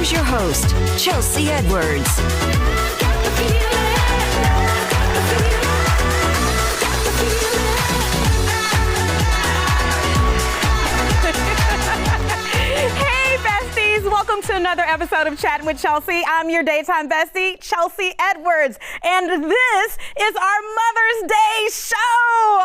Here's your host, Chelsea Edwards. Welcome to another episode of Chattin With Chelsea. I'm your Daytime Bestie, Chelsea Edwards, and this is our Mother's Day show.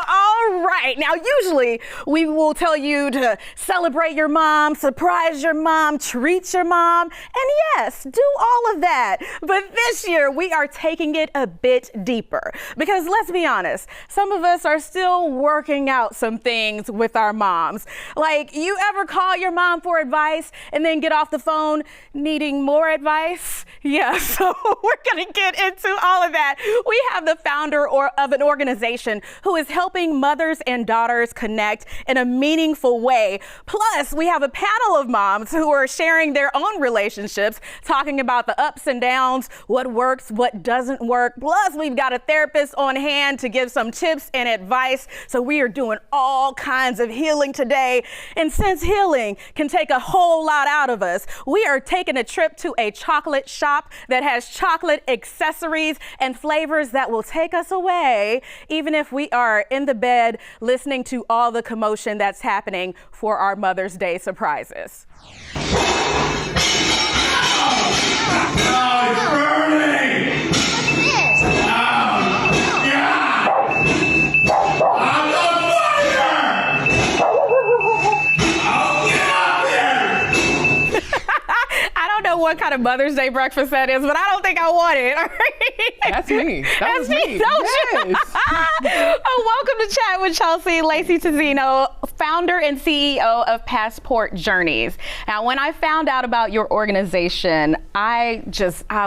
All right. Now, usually we will tell you to celebrate your mom, surprise your mom, treat your mom, and yes, do all of that. But this year we are taking it a bit deeper because let's be honest, some of us are still working out some things with our moms. Like, you ever call your mom for advice and then get off the phone needing more advice? Yeah, so we're gonna get into all of that. We have the founder of an organization who is helping mothers and daughters connect in a meaningful way. Plus, we have a panel of moms who are sharing their own relationships, talking about the ups and downs, what works, what doesn't work. Plus, we've got a therapist on hand to give some tips and advice. So we are doing all kinds of healing today. And since healing can take a whole lot out of us, we are taking a trip to a chocolate shop that has chocolate accessories and flavors that will take us away, even if we are in the bed listening to all the commotion that's happening for our Mother's Day surprises. Oh, it's burning! What's this? I'm on fire! Oh, get up there! I don't know what kind of Mother's Day breakfast that is, but I don't think I want it. All right? That's me. That was me. Yes. Welcome to Chat with Chelsea. Lacey Tazzino, founder and CEO of Passport Journeys. Now, when I found out about your organization, I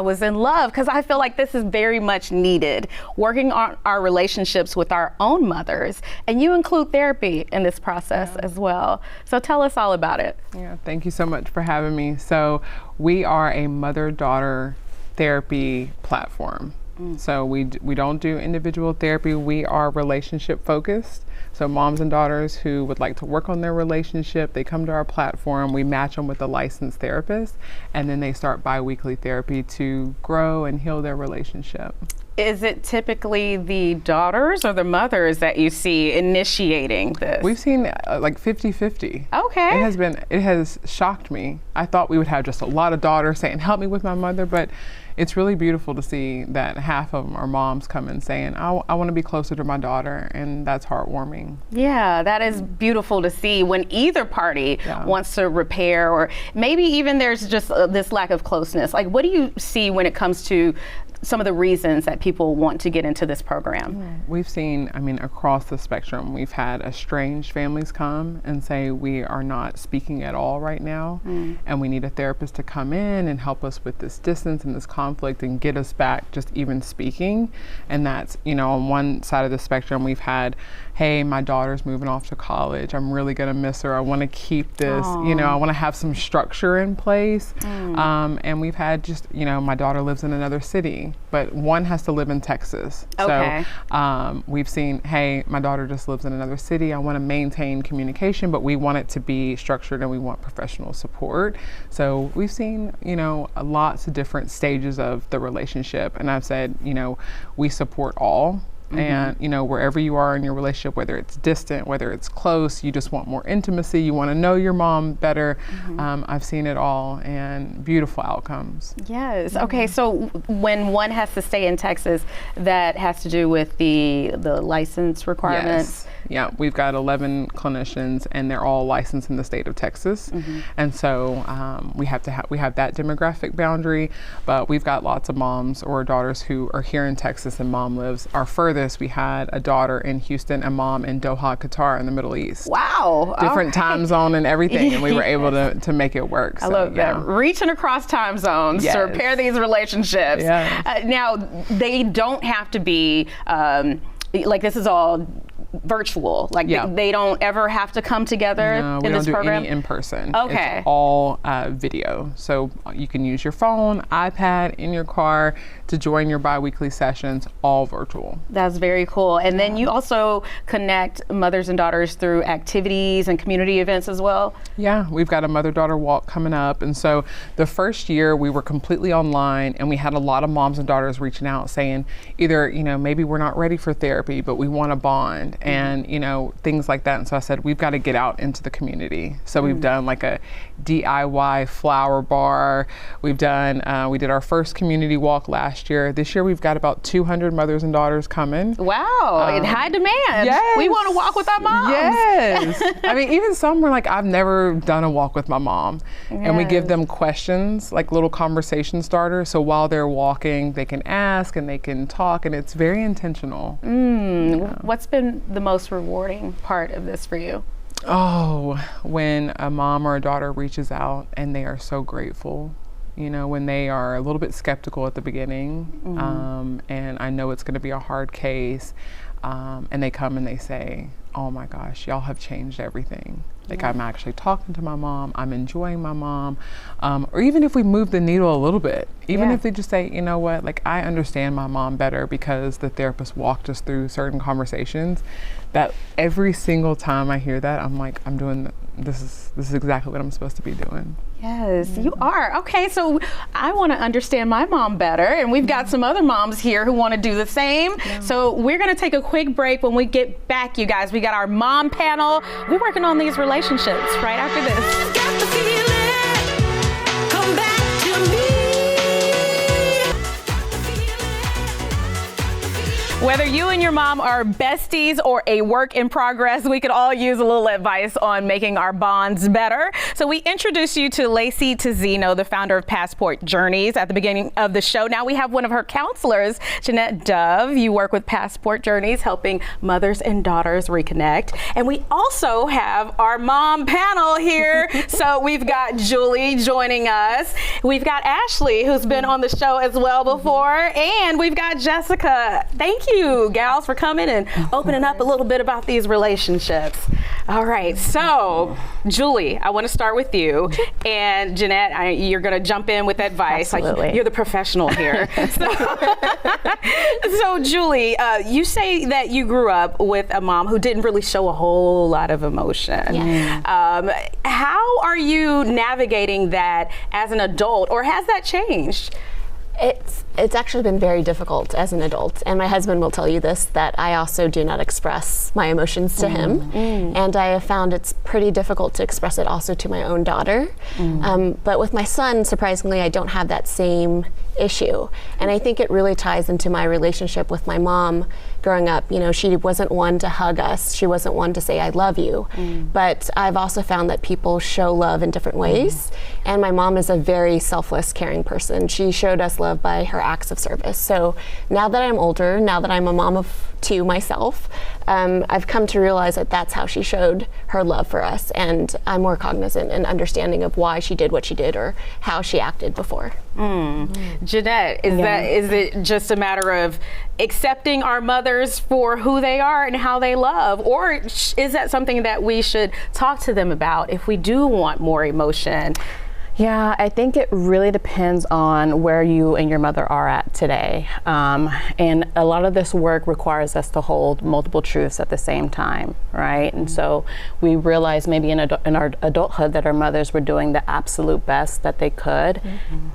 was in love because I feel like this is very much needed, working on our relationships with our own mothers. And you include therapy in this process as well. So tell us all about it. Yeah, thank you so much for having me. So we are a mother-daughter therapy platform. So we don't do individual therapy. We are relationship focused. So moms and daughters who would like to work on their relationship, they come to our platform, we match them with a licensed therapist, and then they start bi-weekly therapy to grow and heal their relationship. Is it typically the daughters or the mothers that you see initiating this? We've seen like 50-50. Okay. It has shocked me. I thought we would have just a lot of daughters saying, help me with my mother, but it's really beautiful to see that half of them are moms coming saying, I want to be closer to my daughter, and that's heartwarming. Yeah, that is beautiful to see when either party wants to repair, or maybe even there's just this lack of closeness. Like, what do you see when it comes to some of the reasons that people want to get into this program? We've seen, across the spectrum, we've had estranged families come and say, we are not speaking at all right now, and we need a therapist to come in and help us with this distance and this conflict and get us back just even speaking. And that's, on one side of the spectrum, we've had, hey, my daughter's moving off to college. I'm really gonna miss her. I wanna keep this, I wanna have some structure in place. And we've had just, my daughter lives in another city, but one has to live in Texas. Okay. So we've seen, hey, my daughter just lives in another city. I want to maintain communication, but we want it to be structured and we want professional support. So we've seen, lots of different stages of the relationship. And I've said, we support all. And, wherever you are in your relationship, whether it's distant, whether it's close, you just want more intimacy, you want to know your mom better. I've seen it all, and beautiful outcomes. Yes. Okay. So when one has to stay in Texas, that has to do with the license requirements? Yes. Yeah, we've got 11 clinicians, and they're all licensed in the state of Texas. And so we have that demographic boundary, but we've got lots of moms or daughters who are here in Texas and mom lives. Our furthest, we had a daughter in Houston, a mom in Doha, Qatar in the Middle East. Wow. Different time zone and everything, and we were able to make it work. I love that. Reaching across time zones to repair these relationships. Yes. Now, they don't have to be, like, this is all virtual? Like Yeah. they don't ever have to come together No, in this we don't do program? any in person. Okay. It's all video. So you can use your phone, iPad, in your car to join your bi-weekly sessions, all virtual. That's very cool. And then you also connect mothers and daughters through activities and community events as well? Yeah, we've got a mother-daughter walk coming up. And so the first year we were completely online, and we had a lot of moms and daughters reaching out saying either, maybe we're not ready for therapy, but we want to bond and, things like that. And so I said, we've got to get out into the community. So we've done like a DIY flower bar. We've done, we did our first community walk last year. This year we've got about 200 mothers and daughters coming. Wow, in high demand. Yes. We want to walk with our moms. Yes. I mean, even some were like, I've never done a walk with my mom. And we give them questions, like little conversation starters. So while they're walking, they can ask and they can talk, and it's very intentional. What's been the most rewarding part of this for you? Oh, when a mom or a daughter reaches out and they are so grateful. When they are a little bit skeptical at the beginning, and I know it's going to be a hard case, and they come and they say, oh my gosh, y'all have changed everything. Like I'm actually talking to my mom, I'm enjoying my mom, or even if we move the needle a little bit, even if they just say, you know what, like I understand my mom better because the therapist walked us through certain conversations, that every single time I hear that, I'm like, I'm doing, this is exactly what I'm supposed to be doing. Yes, you are. Okay, so I want to understand my mom better, and we've got some other moms here who want to do the same. So we're going to take a quick break. When we get back, you guys, we got our mom panel. We're working on these relationships right after this. Got the feeling, come back to me. Whether you and your mom are besties or a work in progress, we could all use a little advice on making our bonds better. So we introduced you to Lacey Tazzino, the founder of Passport Journeys, at the beginning of the show. Now we have one of her counselors, Jeanette Dove. You work with Passport Journeys, helping mothers and daughters reconnect. And we also have our mom panel here. So we've got Julie joining us. We've got Ashley, who's been on the show as well before. And we've got Jessica. Thank you, gals, for coming and opening up a little bit about these relationships. All right, so Julie, I want to start with you, and Jeanette, you're going to jump in with advice. Absolutely. Like, you're the professional here. So Julie, you say that you grew up with a mom who didn't really show a whole lot of emotion. Yes. How are you navigating that as an adult, or has that changed? It's actually been very difficult as an adult, and my husband will tell you this, that I also do not express my emotions to him, and I have found it's pretty difficult to express it also to my own daughter. But with my son, surprisingly, I don't have that same issue, and I think it really ties into my relationship with my mom. Growing up, she wasn't one to hug us, she wasn't one to say I love you, but I've also found that people show love in different ways, and my mom is a very selfless, caring person. She showed us love by her acts of service. So now that I'm older, now that I'm a mom of two myself, I've come to realize that that's how she showed her love for us, and I'm more cognizant and understanding of why she did what she did or how she acted before. Jeanette, is it just a matter of accepting our mothers for who they are and how they love, or is that something that we should talk to them about if we do want more emotion? Yeah, I think it really depends on where you and your mother are at today. And a lot of this work requires us to hold multiple truths at the same time, right? And so we realized maybe in our adulthood that our mothers were doing the absolute best that they could.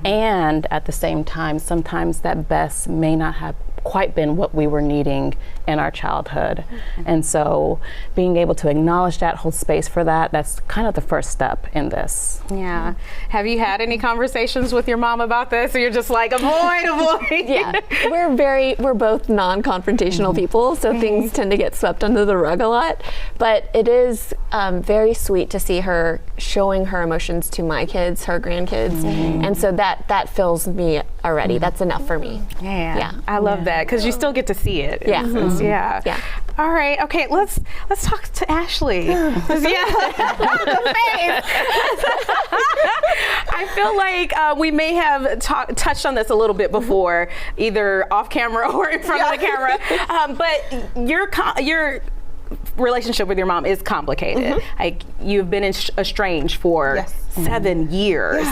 And at the same time, sometimes that best may not have quite been what we were needing in our childhood. And so being able to acknowledge that, hold space for that, that's kind of the first step in this. Yeah. Have you had any conversations with your mom about this, or you're just like, avoid? Yeah, we're both non-confrontational people, so things tend to get swept under the rug a lot. But it is very sweet to see her showing her emotions to my kids, her grandkids, and so that fills me already. That's enough for me. Yeah. I love that, because you still get to see it. Yeah. Yeah. All right. Okay. Let's talk to Ashley. The face. I feel like we may have touched on this a little bit before, either off camera or in front of the camera. But your relationship with your mom is complicated. Like, you've been estranged for 7 years.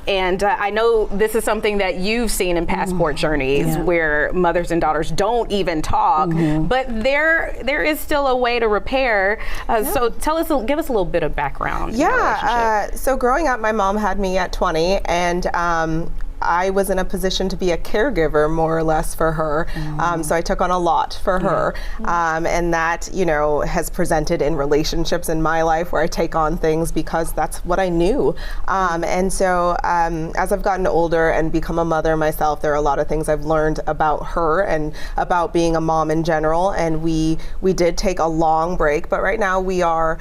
And I know this is something that you've seen in passport journeys where mothers and daughters don't even talk, but there is still a way to repair. So give us a little bit of background. in your relationship. So growing up, my mom had me at 20, and I was in a position to be a caregiver more or less for her. So I took on a lot for her. And that, has presented in relationships in my life where I take on things because that's what I knew. And so as I've gotten older and become a mother myself, there are a lot of things I've learned about her and about being a mom in general. And we did take a long break, but right now we are,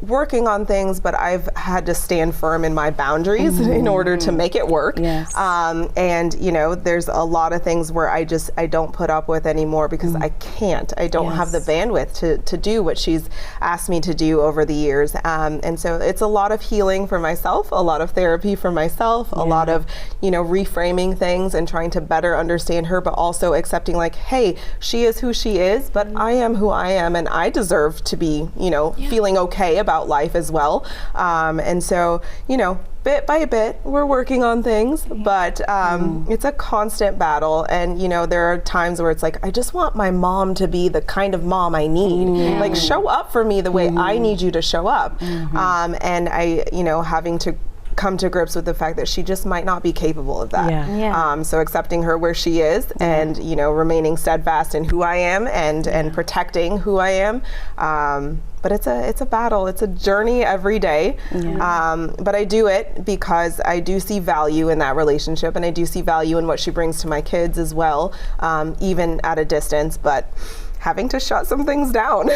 working on things, but I've had to stand firm in my boundaries in order to make it work. And there's a lot of things where I don't put up with anymore because I can't. I don't have the bandwidth to do what she's asked me to do over the years. And so it's a lot of healing for myself, a lot of therapy for myself, a lot of, reframing things and trying to better understand her, but also accepting like, hey, she is who she is, but I am who I am, and I deserve to be, feeling okay about life as well. And so, bit by bit, we're working on things, but it's a constant battle. And, there are times where it's like, I just want my mom to be the kind of mom I need. Like, show up for me the way I need you to show up. And I, having to come to grips with the fact that she just might not be capable of that. So accepting her where she is and, remaining steadfast in who I am and protecting who I am. But it's a battle. It's a journey every day. But I do it because I do see value in that relationship, and I do see value in what she brings to my kids as well, even at a distance. But having to shut some things down.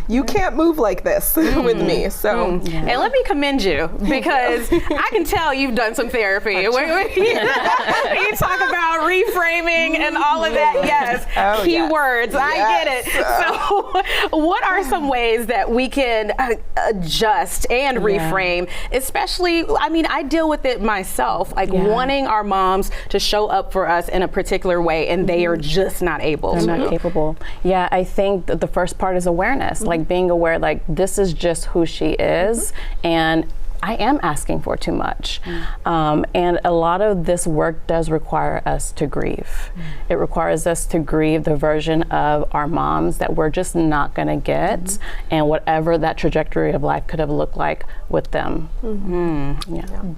You can't move like this with me. So, and let me commend you, because I can tell you've done some therapy. You talk about reframing and all of that. Yes, keywords. I get it. So, what are some ways that we can adjust and reframe? Especially, I deal with it myself, like wanting our moms to show up for us in a particular way, and they are just not able. They're not capable. Yeah, I think that the first part is awareness, like being aware, like this is just who she is, and I am asking for too much. And a lot of this work does require us to grieve. It requires us to grieve the version of our moms that we're just not gonna get, and whatever that trajectory of life could have looked like with them.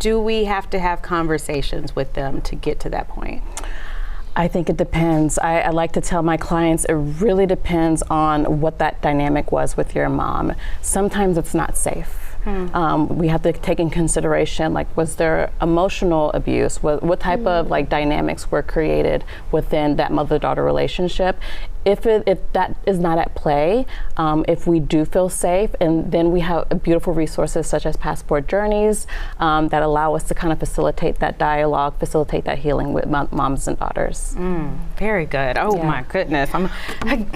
Do we have to have conversations with them to get to that point? I think it depends. I like to tell my clients it really depends on what that dynamic was with your mom. Sometimes it's not safe. We have to take in consideration, like, was there emotional abuse? What type of dynamics were created within that mother-daughter relationship? If that is not at play, if we do feel safe, and then we have beautiful resources such as passport journeys that allow us to kind of facilitate that dialogue, facilitate that healing with moms and daughters. Very good. Oh my goodness, I'm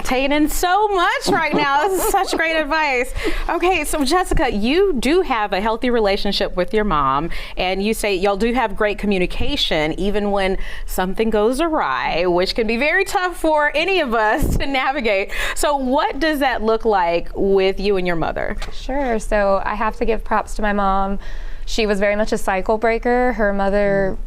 taking in so much right now. This is such great advice. Okay, so Jessica, you do have a healthy relationship with your mom, and you say y'all do have great communication even when something goes awry, which can be very tough for any of us to navigate. So what does that look like with you and your mother? Sure. So I have to give props to my mom. She was very much a cycle breaker. Her mother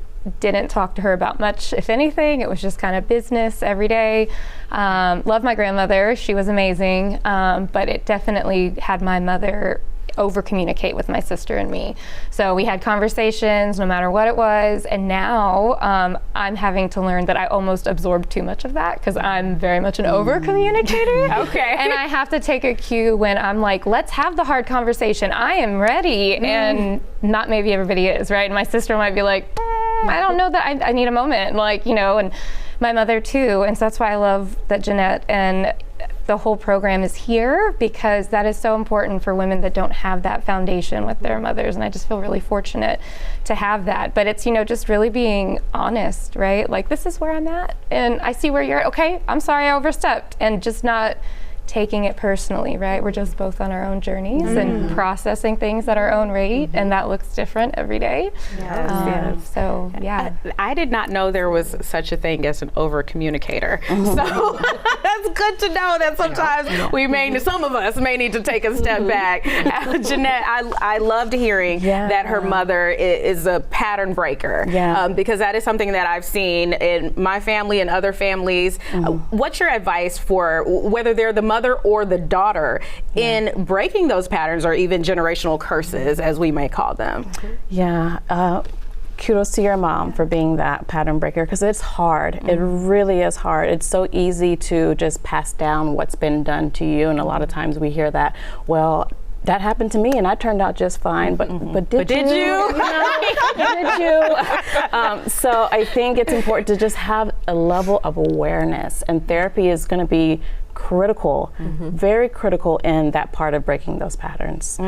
didn't talk to her about much, if anything. It was just kind of business every day. Love my grandmother. She was amazing. But it definitely had my mother over communicate with my sister and me. So we had conversations no matter what it was, and now I'm having to learn that I almost absorbed too much of that because I'm very much an over communicator. Okay. And I have to take a cue when I'm like, let's have the hard conversation. I am ready. And not maybe everybody is, right? And my sister might be like, I don't know that I need a moment, and my mother too. And so that's why I love that Jeanette and the whole program is here, because that is so important for women that don't have that foundation with their mothers. And I just feel really fortunate to have that. But it's, just really being honest, right? Like, this is where I'm at, and I see where you're at. Okay, I'm sorry I overstepped, and just not taking it personally, right? We're just both on our own journeys and processing things at our own rate, and that looks different every day. So, yeah. I did not know there was such a thing as an over communicator. So that's good to know that sometimes some of us may need to take a step back. Jeanette, I loved hearing that her mother is a pattern breaker. Because that is something that I've seen in my family and other families. What's your advice for whether they're the mother or the daughter in breaking those patterns or even generational curses, as we may call them? Kudos to your mom for being that pattern breaker, because it's hard. It really is hard. It's so easy to just pass down what's been done to you, and a lot of times we hear that, well, that happened to me and I turned out just fine, but did you? You know, did you? So I think it's important to just have a level of awareness, and therapy is going to be critical, very critical in that part of breaking those patterns.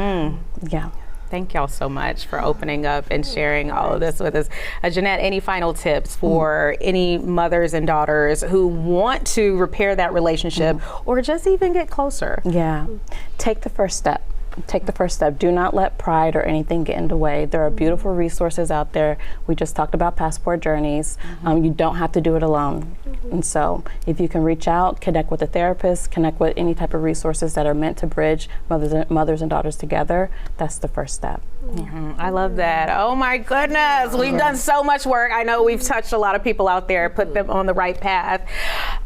Thank y'all so much for opening up and sharing all of this with us. Jeanette, any final tips for any mothers and daughters who want to repair that relationship or just even get closer? Take the first step. Take the first step. Do not let pride or anything get in the way. There are beautiful resources out there. We just talked about passport journeys. You don't have to do it alone. And so if you can reach out, connect with a therapist, connect with any type of resources that are meant to bridge mothers and daughters together, that's the first step. I love that. Oh my goodness. We've done so much work. I know we've touched a lot of people out there, put them on the right path.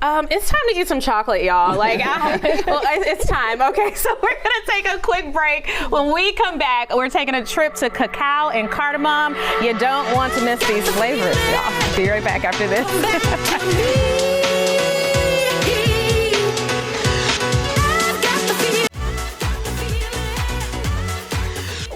It's time to eat some chocolate, y'all. It's time. Okay, so we're going to take a quick break. When we come back, we're taking a trip to cacao and cardamom. You don't want to miss these flavors, y'all. Be right back after this.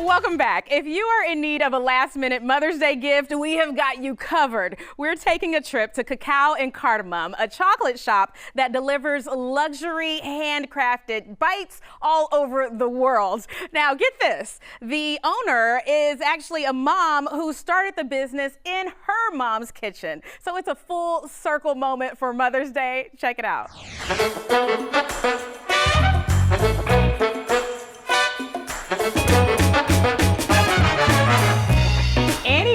Welcome back. If you are in need of a last-minute Mother's Day gift, we have got you covered. We're taking a trip to Cacao and Cardamom, a chocolate shop that delivers luxury handcrafted bites all over the world. Now, get this. The owner is actually a mom who started the business in her mom's kitchen. So it's a full circle moment for Mother's Day. Check it out.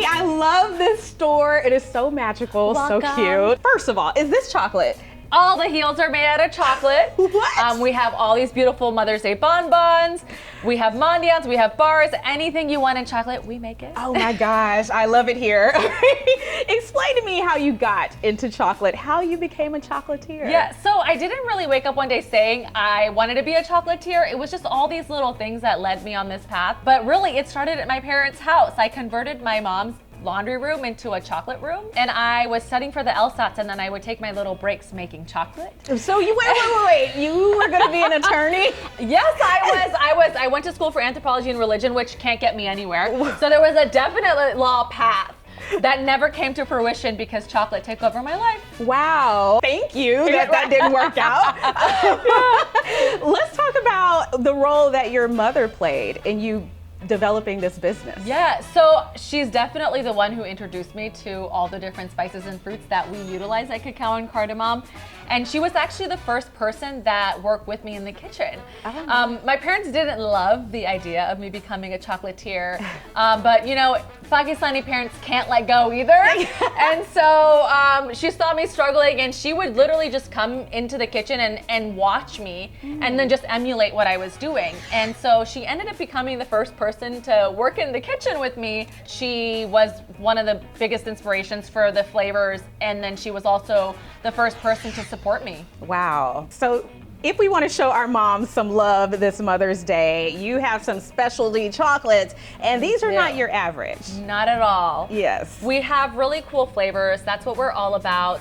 I love this store. It is so magical, so cute. First of all, is this chocolate? All the heels are made out of chocolate. What? We have all these beautiful Mother's Day bonbons. We have mendiants, we have bars, anything you want in chocolate, we make it. Oh my gosh, I love it here. Explain to me how you got into chocolate, how you became a chocolatier. Yeah, so I didn't really wake up one day saying I wanted to be a chocolatier. It was just all these little things that led me on this path. But really, it started at my parents' house. I converted my mom's laundry room into a chocolate room, and I was studying for the LSATs, and then I would take my little breaks making chocolate. So you wait, you were gonna be an attorney? Yes, I went to school for anthropology and religion, which can't get me anywhere. So there was a definite law path that never came to fruition because chocolate took over my life. Wow, thank you that didn't work out. Let's talk about the role that your mother played in you developing this business. Yeah, so she's definitely the one who introduced me to all the different spices and fruits that we utilize at Cacao and Cardamom. And she was actually the first person that worked with me in the kitchen. My parents didn't love the idea of me becoming a chocolatier, but you know, Pakistani parents can't let go either. And so she saw me struggling, and she would literally just come into the kitchen and watch me and then just emulate what I was doing. And so she ended up becoming the first person to work in the kitchen with me. She was one of the biggest inspirations for the flavors, and then she was also the first person to support me. Wow. So if we want to show our moms some love this Mother's Day, you have some specialty chocolates, and these are not your average. Not at all. Yes. We have really cool flavors. That's what we're all about.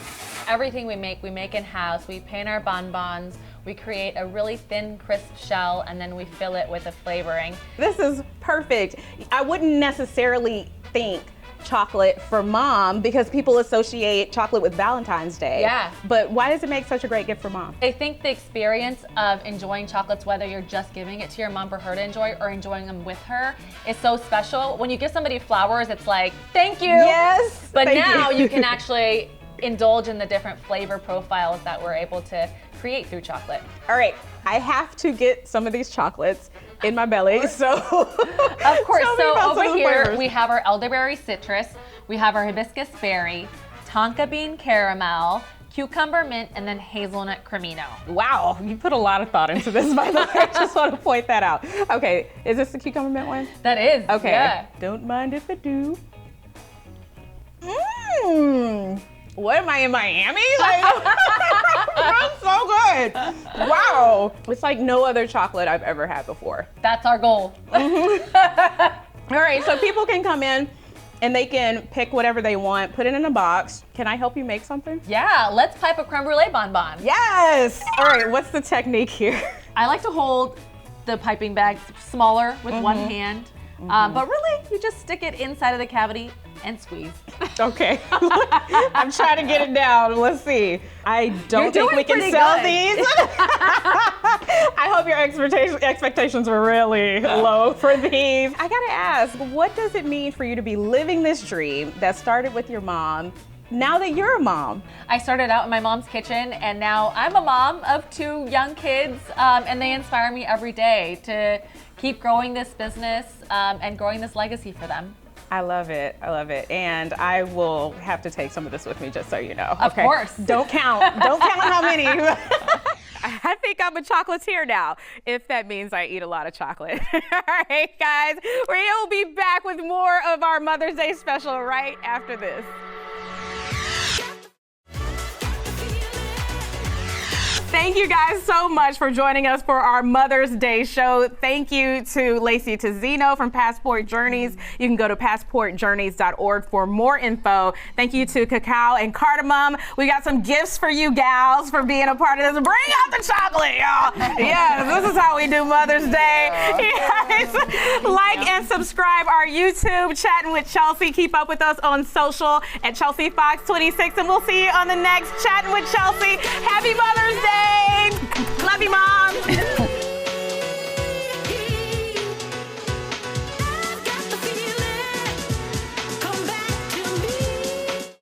Everything we make in-house. We paint our bonbons. We create a really thin, crisp shell, and then we fill it with a flavoring. This is perfect. I wouldn't necessarily think chocolate for mom because people associate chocolate with Valentine's Day. Yeah. But why does it make such a great gift for mom? I think the experience of enjoying chocolates, whether you're just giving it to your mom for her to enjoy or enjoying them with her, is so special. When you give somebody flowers, it's like, thank you. Yes. But now you can actually indulge in the different flavor profiles that we're able to create through chocolate. All right, I have to get some of these chocolates in my belly, so. Of course, so over here flavors. we have our elderberry citrus, we have our hibiscus berry, tonka bean caramel, cucumber, mint, and then hazelnut cremino. Wow, you put a lot of thought into this, by the way. I just want to point that out. Okay, is this the cucumber mint one? That is. Okay. Yeah. Don't mind if I do. What am I in Miami? Like, that's so good. Wow. It's like no other chocolate I've ever had before. That's our goal. All right, so people can come in and they can pick whatever they want, put it in a box. Can I help you make something? Yeah, let's pipe a creme brulee bonbon. Yes. All right, what's the technique here? I like to hold the piping bag smaller with one hand, but really you just stick it inside of the cavity and squeeze. Okay. I'm trying to get it down. Let's see. I don't think we can sell these. I hope your expectations were really low for these. I gotta ask, what does it mean for you to be living this dream that started with your mom now that you're a mom? I started out in my mom's kitchen, and now I'm a mom of 2 young kids, and they inspire me every day to keep growing this business and growing this legacy for them. I love it. I love it. And I will have to take some of this with me, just so you know. Of course. Don't count. Don't count how many. I think I'm a chocolatier now, if that means I eat a lot of chocolate. All right, guys. We'll be back with more of our Mother's Day special right after this. Thank you guys so much for joining us for our Mother's Day show. Thank you to Lacey Tizino from Passport Journeys. You can go to passportjourneys.org for more info. Thank you to Cacao and Cardamom. We got some gifts for you gals for being a part of this. Bring out the chocolate, y'all. Yeah, this is how we do Mother's Day. Yes. Like and subscribe our YouTube, Chattin with Chelsea. Keep up with us on social at Chelsea Fox 26, and we'll see you on the next Chattin with Chelsea. Happy Mother's Day. Love you, Mom.